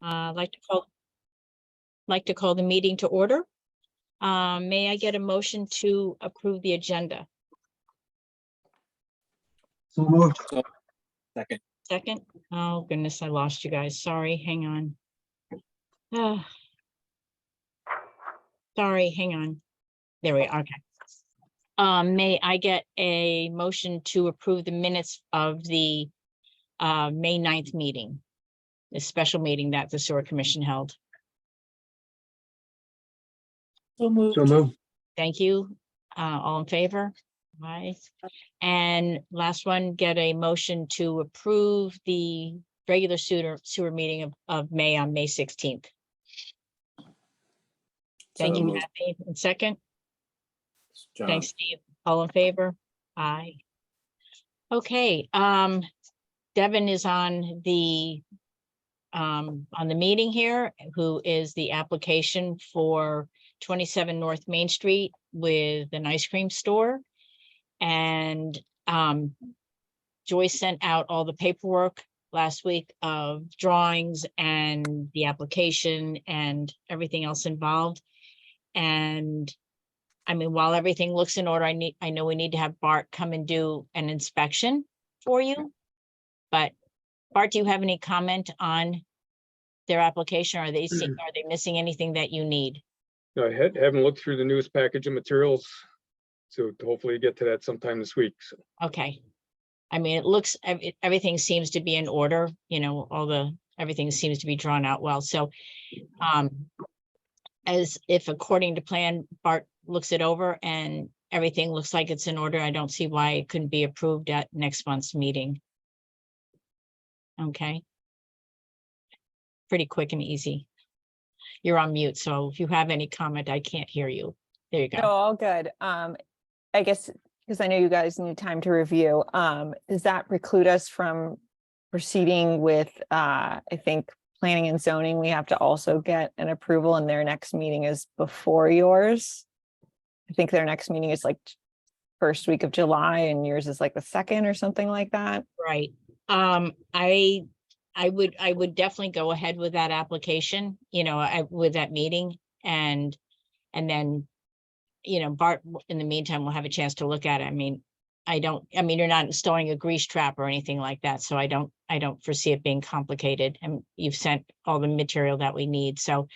Like to call the meeting to order. May I get a motion to approve the agenda? So moved. Second. Second? Oh goodness, I lost you guys. Sorry, hang on. Ah. Sorry, hang on. There we are. Okay. May I get a motion to approve the minutes of the May 9th meeting? The special meeting that the sewer commission held. So moved. Thank you. All in favor? Aye. And last one, get a motion to approve the regular sewer meeting of May on May 16th. Thank So you, moved. Kathy. And second, John. thanks, Steve. All in favor? Aye. Okay, Devin is on the meeting here, who is the application for 27 North Main Street with an ice cream store. And Joyce sent out all the paperwork last week of drawings and the application and everything else involved. And I mean, while everything looks in order, I know we need to have Bart come and do an inspection for you. But Bart, do you have any comment on their application? Are they missing anything that you need? I haven't looked through the newest package of materials, so hopefully get to that sometime this week. So. Okay. I mean, it looks, everything seems to be in order, you know, everything seems to be drawn out well. So, as if according to plan, Bart looks it over and everything looks like it's in order, I don't see why it couldn't be approved at next month's meeting. Okay. Pretty quick and easy. You're on mute, so if you have any comment, I can't hear you. There you No, go. all good. I guess, because I know you guys need time to review, does that preclude us from proceeding with, I think, planning and zoning? We have to also get an approval, and their next meeting is before yours. I think their next meeting is like first week of July, and yours is like the second or something like that. Right. I would definitely go ahead with that application, you know, with that meeting, and then, you know, Bart, in the meantime, will have a chance to look at it. I mean, you're not installing a grease trap or anything like that, so I don't foresee it being complicated, and you've sent all the material that we need. So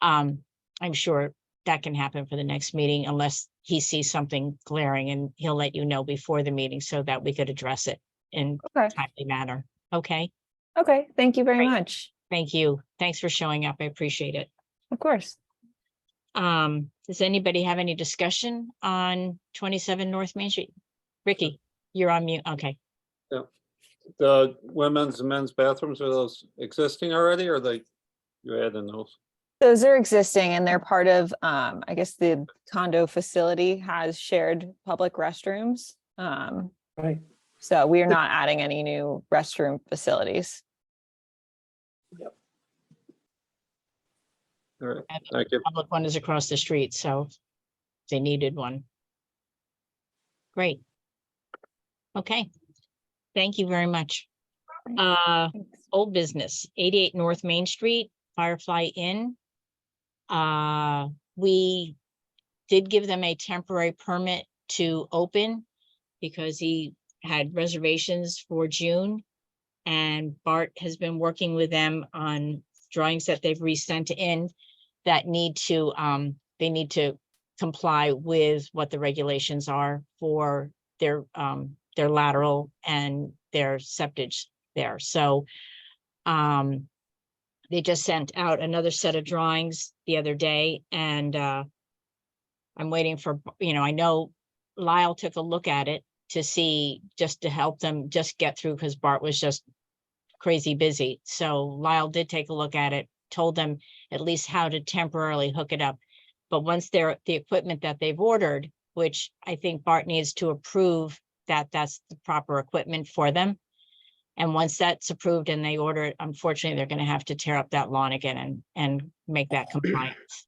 I'm sure that can happen for the next meeting, unless he sees something glaring, and he'll let you know before the meeting so that we could address it in a timely manner. Okay. Okay, thank you very Great. much. Thank you. Thanks for showing up. I appreciate it. Of course. Does anybody have any discussion on 27 North Main Street? Ricky, you're on mute. Okay. The women's and men's bathrooms, are those existing already, or you adding those? Those are existing, and they're part of, I guess the condo facility has shared public restrooms. Right. So we are not adding any new restroom facilities. All right, And thank you. public one is across the street, so they needed one. Great. Okay. Thank you very much. Thanks. Old business, 88 North Main Street, Firefly Inn. We did give them a temporary permit to open because he had reservations for June. And Bart has been working with them on drawings that they've resent in that need to, they need to comply with what the regulations are for their lateral and their septage there. So they just sent out another set of drawings the other day, and I'm waiting for, you know, I know Lyle took a look at it to see, just to help them just get through, because Bart was just crazy busy. So Lyle did take a look at it, told them at least how to temporarily hook it up. But once the equipment that they've ordered, which I think Bart needs to approve that that's the proper equipment for them. And once that's approved and they order it, unfortunately, they're going to have to tear up that lawn again and make that compliance.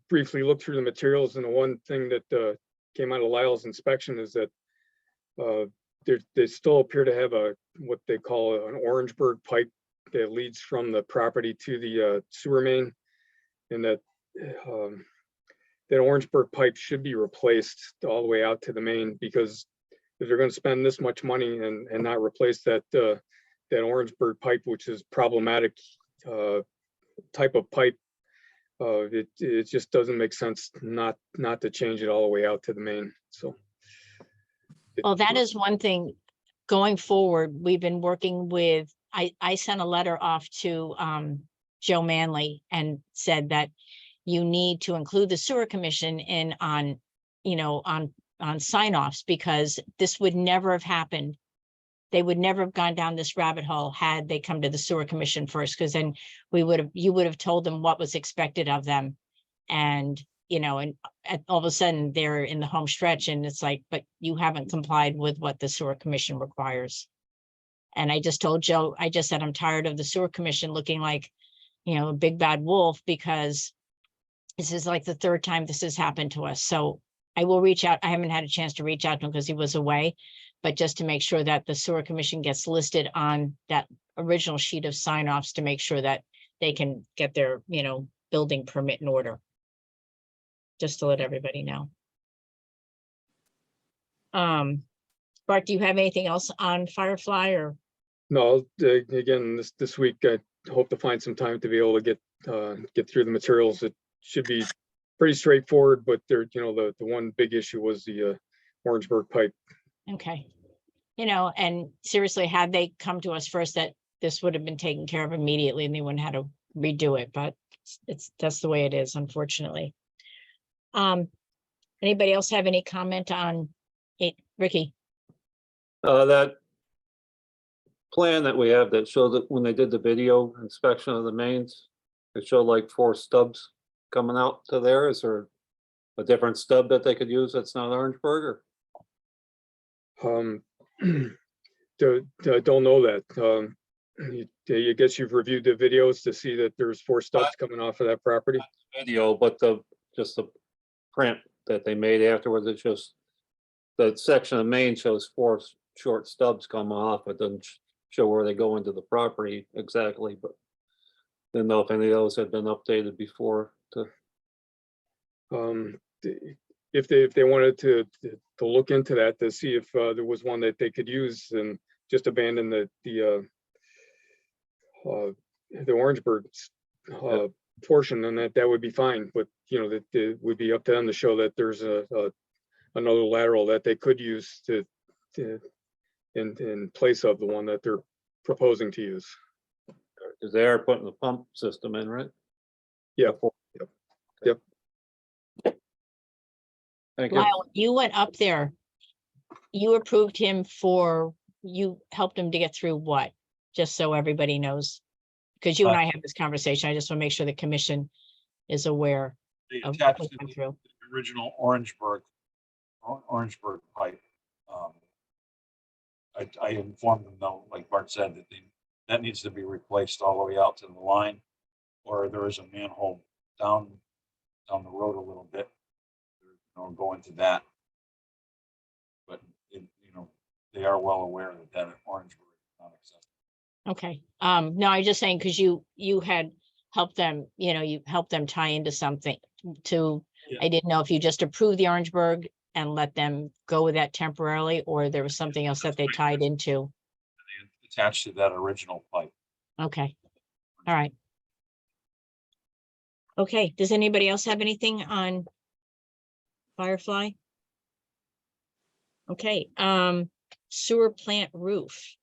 Briefly looked through the materials, and the one thing that came out of Lyle's inspection is that they still appear to have what they call an Orangeburg pipe that leads from the property to the sewer main. And that that Orangeburg pipe should be replaced all the way out to the main, because if they're gonna spend this much money and not replace that that Orangeburg pipe, which is problematic type of pipe, it just doesn't make sense not to change it all the way out to the main, so. Well, that is one thing going forward. We've been working with, I sent a letter off to Joe Manley and said that you need to include the sewer commission in on, you know, on sign-offs, because this would never have happened. They would never have gone down this rabbit hole had they come to the sewer commission first, because then you would have told them what was expected of them. And, you know, and all of a sudden they're in the home stretch and it's like, but you haven't complied with what the sewer commission requires. And I just told Joe, I just said, I'm tired of the sewer commission looking like, you know, a big bad wolf, because this is like the third time this has happened to us. So I will reach out. I haven't had a chance to reach out to him because he was away, but just to make sure that the sewer commission gets listed on that original sheet of sign-offs to make sure that they can get their, you know, building permit in order. Just to let everybody know. Bart, do you have anything else on Firefly or? No, again, this week, I hope to find some time to be able to get through the materials. It should be pretty straightforward, but there, you know, the one big issue was the Orangeburg pipe. Okay. You know, and seriously, had they come to us first, that this would have been taken care of immediately and they wouldn't have to redo it, but that's the way it is, unfortunately. Anybody else have any comment on it? Ricky? That plan that we have that showed that when they did the video inspection of the mains, it showed like 4 stubs coming out to there. Is there a different stub that they could use that's not Orangeburg? Don't know that. I guess you've reviewed the videos to see that there's 4 stubs coming off of that property. Video, but just the print that they made afterwards, it just the section of main shows 4 short stubs come off. It doesn't show where they go into the property exactly, but didn't know if any of those had been updated before to. If they wanted to look into that to see if there was one that they could use and just abandon the Orangeburg portion, then that would be fine. But you know, that it would be up to them to show that there's another lateral that they could use in place of the one that they're proposing to use. Because they are putting the pump system in, right? Yeah. Yep. Thank you. Lyle, you went up there. You approved him for, you helped him to get through what? Just so everybody knows. Because you and I had this conversation. I just want to make sure the commission is aware They of attached what to went the through. original Orangeburg pipe. I informed them though, like Bart said, that needs to be replaced all the way out to the line, or there is a manhole down the road a little bit. You know, go into that. But you know, they are well aware that Orangeburg is not acceptable. Okay. No, I'm just saying, because you had helped them, you know, you helped them tie into something to, Yeah. I didn't know if you just approved the Orangeburg and let them go with that temporarily, or there was something else that they tied into. They attached to that original pipe. Okay. All right. Okay. Does anybody else have anything on Firefly? Okay. Sewer plant roof.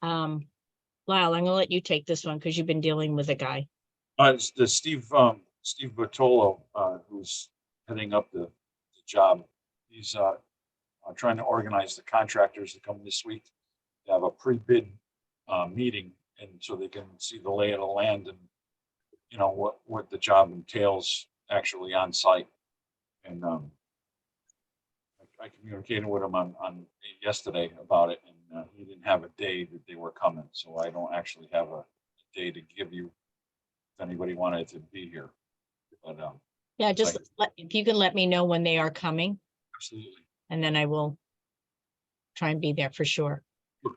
Lyle, I'm gonna let you take this one because you've been dealing with a guy. It's the Steve Bertolo, who's heading up the job. He's trying to organize the contractors to come this week to have a pre-bid meeting, and so they can see the lay of the land and, you know, what the job entails actually on site. And I communicated with him on yesterday about it, and he didn't have a day that they were coming, so I don't actually have a day to give you if anybody wanted to be here. But Yeah, just if you can let me know when they are coming, absolutely. and then I will try and be there for sure. Sure.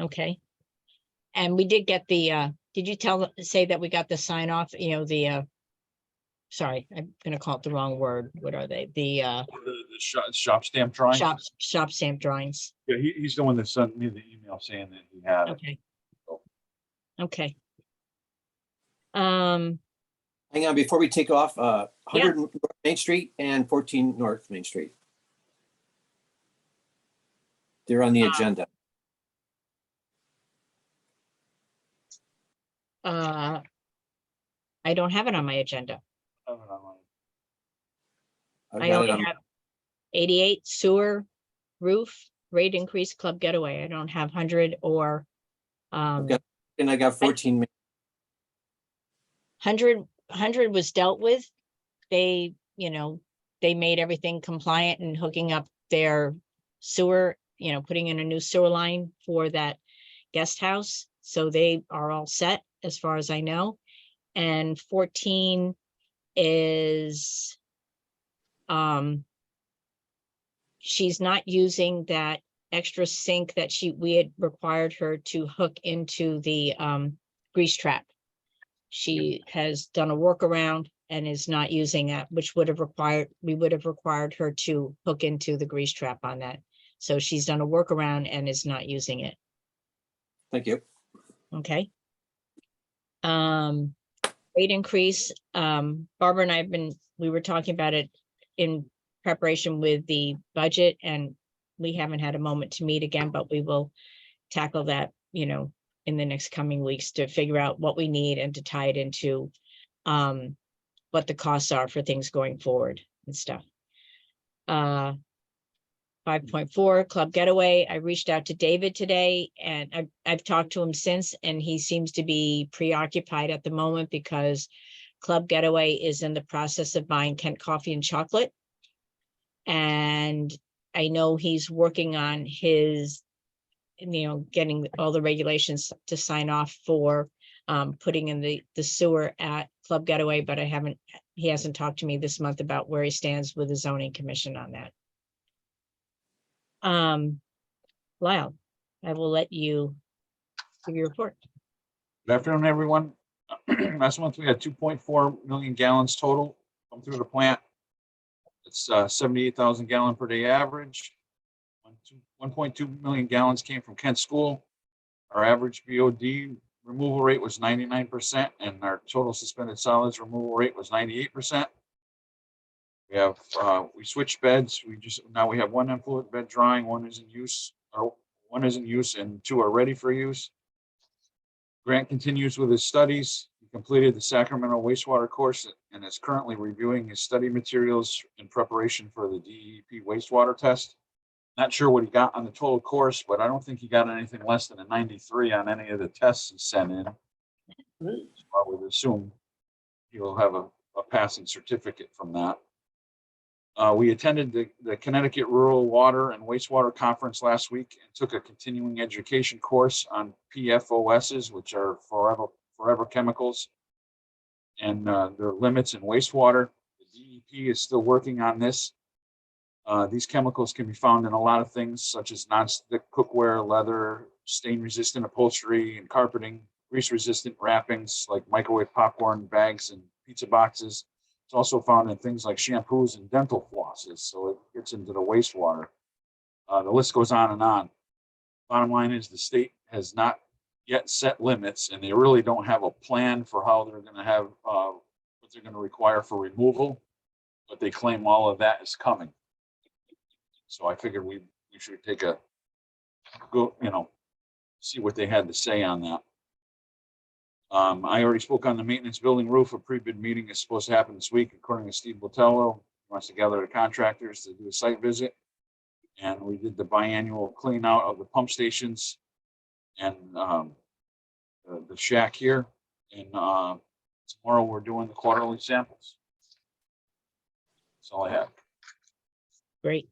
Okay. And we did get the, did you say that we got the sign off, sorry, I'm gonna call it the wrong word. What are they? The The shop stamp drawing. shop stamp drawings. Yeah, he's the one that sent me the email saying that he had it. Okay. Oh. Okay. Hang on, before we take off, 100 North Main Street and 14 North Main Street. They're on the agenda. I don't have it on my agenda. I don't know. I've I got only it on- have 88 sewer roof rate increase club getaway. I don't have 100 or Okay. And I got 14. 100 was dealt with. They, they made everything compliant and hooking up their sewer, putting in a new sewer line for that guest house. So they are all set as far as I know. And 14 is, she's not using that extra sink that we had required her to hook into the grease trap. She has done a workaround and is not using that, which we would have required her to hook into the grease trap on that. So she's done a workaround and is not using it. Thank you. Okay. Rate increase, Barbara and I we were talking about it in preparation with the budget, and we haven't had a moment to meet again, but we will tackle that, in the next coming weeks to figure out what we need and to tie it into what the costs are for things going forward and stuff. 5.4 Club Getaway. I reached out to David today and I've talked to him since, and he seems to be preoccupied at the moment because Club Getaway is in the process of buying Kent Coffee and Chocolate. And I know he's working on his, getting all the regulations to sign off for putting in the sewer at Club Getaway, but he hasn't talked to me this month about where he stands with the zoning commission on that. Lyle, I will let you give your report. Good afternoon, everyone. Last month, we had 2.4 million gallons total come through the plant. It's 78,000 gallon per day average. 1.2 million gallons came from Kent School. Our average BOD removal rate was 99%, and our total suspended solids removal rate was 98%. We have, we switched beds. Now we have one influent bed drying, one is in use, and two are ready for use. Grant continues with his studies. He completed the Sacramento wastewater course and is currently reviewing his study materials in preparation for the DEP wastewater test. Not sure what he got on the total course, but I don't think he got anything less than a 93 on any of the tests he sent in. So I would assume he'll have a passing certificate from that. We attended the Connecticut Rural Water and Wastewater Conference last week and took a continuing education course on PFOSs, which are forever chemicals, and their limits in wastewater. The DEP is still working on this. These chemicals can be found in a lot of things, such as nonstick cookware, leather, stain-resistant upholstery and carpeting, grease-resistant wrappings like microwave popcorn bags and pizza boxes. It's also found in things like shampoos and dental flosses, so it gets into the wastewater. The list goes on and on. Bottom line is the state has not yet set limits, and they really don't have a plan for how they're going to have what they're going to require for removal, but they claim all of that is coming. So I figured we should take a go, see what they had to say on that. I already spoke on the maintenance building roof. A pre-bid meeting is supposed to happen this week, according to Steve Botello. He wants to gather the contractors to do a site visit. And we did the biannual clean out of the pump stations and the shack here. And tomorrow we're doing the quarterly samples. That's all I have. Great.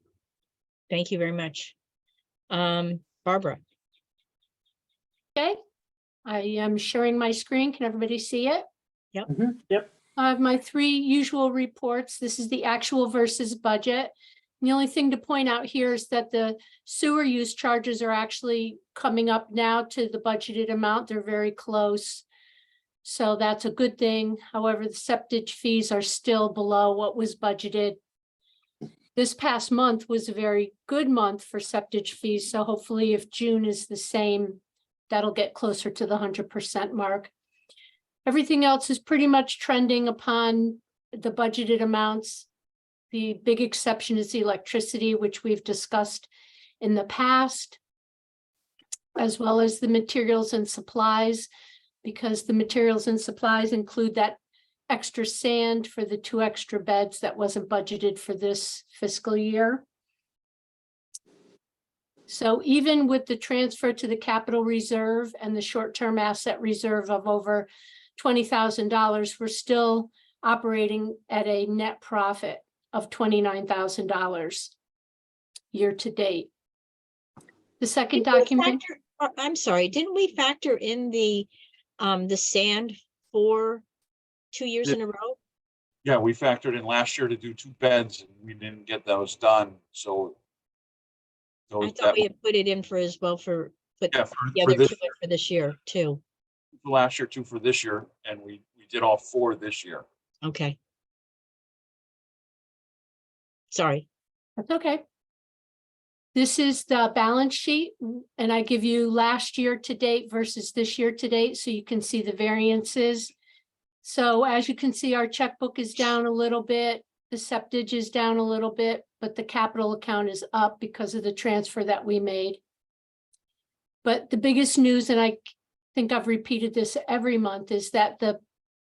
Thank you very much. Barbara. Okay, I am sharing my screen. Can everybody see it? Yep. I have my three usual reports. This is the actual versus budget. The only thing to point out here is that the sewer use charges are actually coming up now to the budgeted amount. They're very close. So that's a good thing. However, the septic fees are still below what was budgeted. This past month was a very good month for septic fees. So hopefully if June is the same, that'll get closer to the 100% mark. Everything else is pretty much trending upon the budgeted amounts. The big exception is the electricity, which we've discussed in the past, as well as the materials and supplies, because the materials and supplies include that extra sand for the 2 extra beds that wasn't budgeted for this fiscal year. So even with the transfer to the capital reserve and the short-term asset reserve of over $20,000, we're still operating at a net profit of $29,000 year to date. The second Didn't we document, factor- I'm sorry, didn't we factor in the sand for 2 years Yeah. in a row? Yeah, we factored in last year to do 2 beds and we didn't get those done, so. I those- thought that we had put it in for as well put Yeah, the for other this, 2 in for this year too. last year, 2 for this year, and we did all 4 this year. Okay. Sorry. that's okay. This is the balance sheet, and I give you last year to date versus this year to date, so you can see the variances. So as you can see, our checkbook is down a little bit, the septage is down a little bit, but the capital account is up because of the transfer that we made. But the biggest news, and I think I've repeated this every month, is that the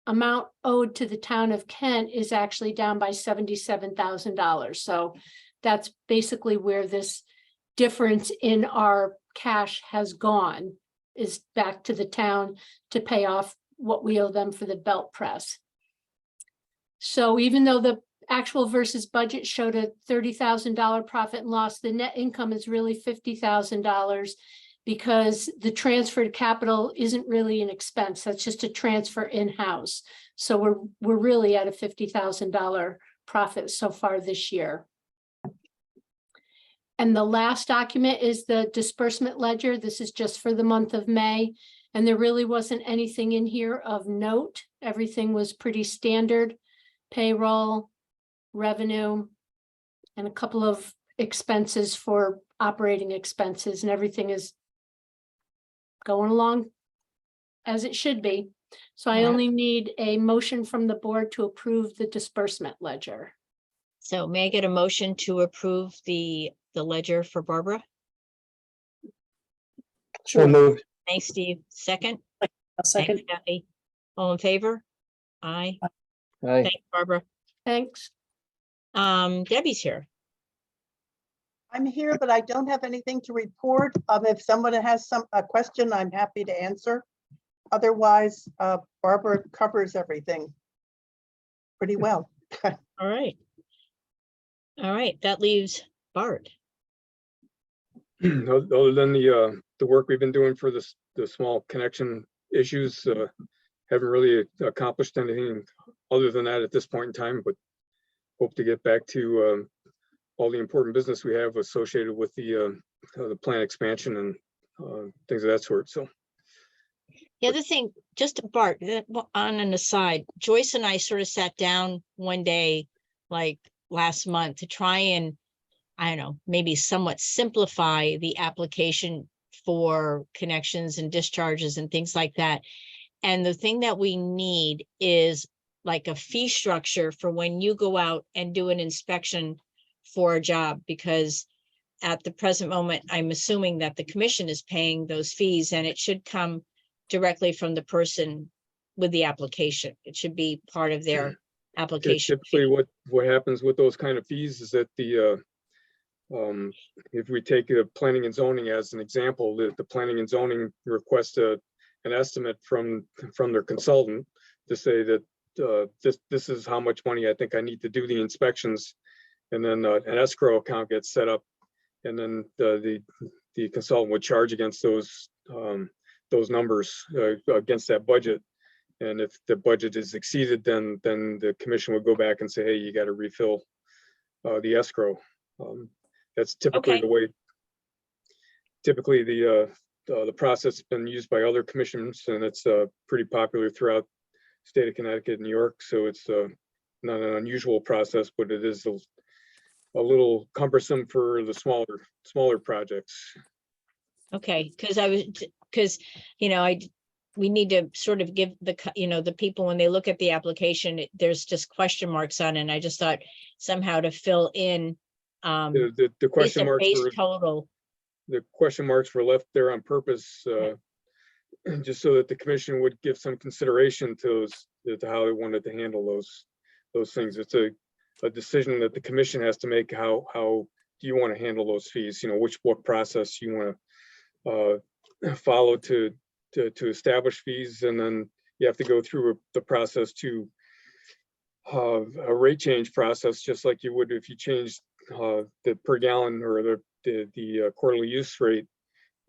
amount owed to the town of Kent is actually down by $77,000. So that's basically where this difference in our cash has gone, is back to the town to pay off what we owe them for the belt press. So even though the actual versus budget showed a $30,000 profit and loss, the net income is really $50,000 because the transfer to capital isn't really an expense. That's just a transfer in-house. So we're really at a $50,000 profit so far this year. And the last document is the disbursement ledger. This is just for the month of May. And there really wasn't anything in here of note. Everything was pretty standard: payroll, revenue, and a couple of expenses for operating expenses, and everything is going along as it should be. So I Yeah. only need a motion from the board to approve the disbursement ledger. So may I get a motion to approve the ledger for Barbara? So moved. Thanks, Steve. Second? A Thanks, second. Kathy. All in favor? Aye. Aye. Thanks, Barbara. Thanks. Debbie's here. I'm here, but I don't have anything to report. If someone has a question, I'm happy to answer. Otherwise, Barbara covers everything pretty well. All right. All right, that leaves Bart. Other than the work we've been doing for the small connection issues, haven't really accomplished anything other than that at this point in time, but hope to get back to all the important business we have associated with the plant expansion and things of that sort. So The other thing, just Bart, on an aside, Joyce and I sort of sat down one day, like last month, to try and, I don't know, maybe somewhat simplify the application for connections and discharges and things like that. And the thing that we need is like a fee structure for when you go out and do an inspection for a job, because at the present moment, I'm assuming that the commission is paying those fees, and it should come directly from the person with the application. It should be part of their application. typically what happens with those kind of fees is that if we take planning and zoning as an example, the planning and zoning requests an estimate from their consultant to say that this is how much money I think I need to do the inspections, and then an escrow account gets set up, and then the consultant would charge against those numbers against that budget. And if the budget is exceeded, then the commission would go back and say, hey, you got to refill the escrow. That's typically Okay. the way. Typically, the process has been used by other commissions, and it's pretty popular throughout the state of Connecticut and New York. So it's not an unusual process, but it is a little cumbersome for the smaller projects. Okay, because we need to sort of give the people, when they look at the application, there's just question marks on it. And I just thought somehow to fill in The at least question a marks base were total. the question marks were left there on purpose, just so that the commission would give some consideration to how they wanted to handle those things. It's a decision that the commission has to make. How do you want to handle those fees? What process you want to follow to establish fees, and then you have to go through the process to a rate change process, just like you would if you changed the per gallon or the quarterly use rate.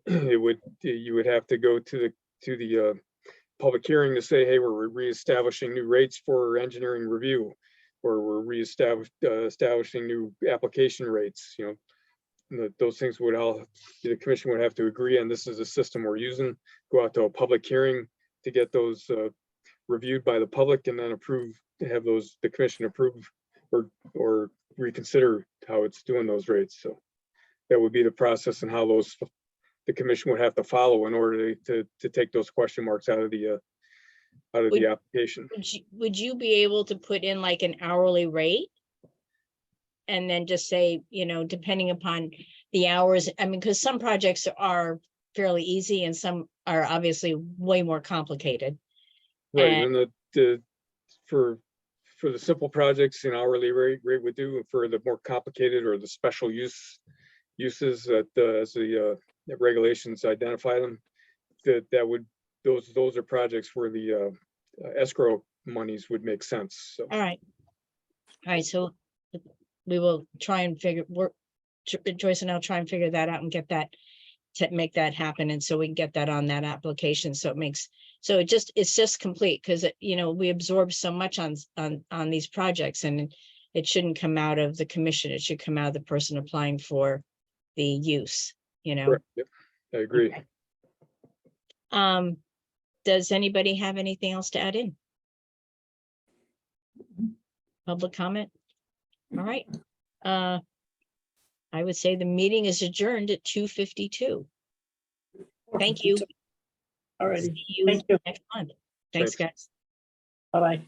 You would have to go to the public hearing to say, hey, we're reestablishing new rates for engineering review, or we're establishing new application rates. Those things would all, the commission would have to agree on. This is a system we're using, go out to a public hearing to get those reviewed by the public, and then have the commission approve or reconsider how it's doing those rates. So that would be the process, and how the commission would have to follow in order to take those question marks out of the application. Would you be able to put in like an hourly rate? And then just say, depending upon the hours, because some projects are fairly easy and some are obviously way more complicated. Right, And- and for the simple projects, an hourly rate would do. And for the more complicated or the special uses that as the regulations identify them, those are projects where the escrow monies would make sense. So All right, so we will try and Joyce and I'll try and figure that out and get that, to make that happen. And so we can get that on that application. So it's just complete, because we absorb so much on these projects, and it shouldn't come out of the commission. It should come out of the person applying for the use, correct, yep, I agree. Okay. Does anybody have anything else to add in? Public comment? All right. I would say the meeting is adjourned at 2:52. Thank you. All righty. See you Thank you. next month. Thanks, Thanks. guys. Bye-bye.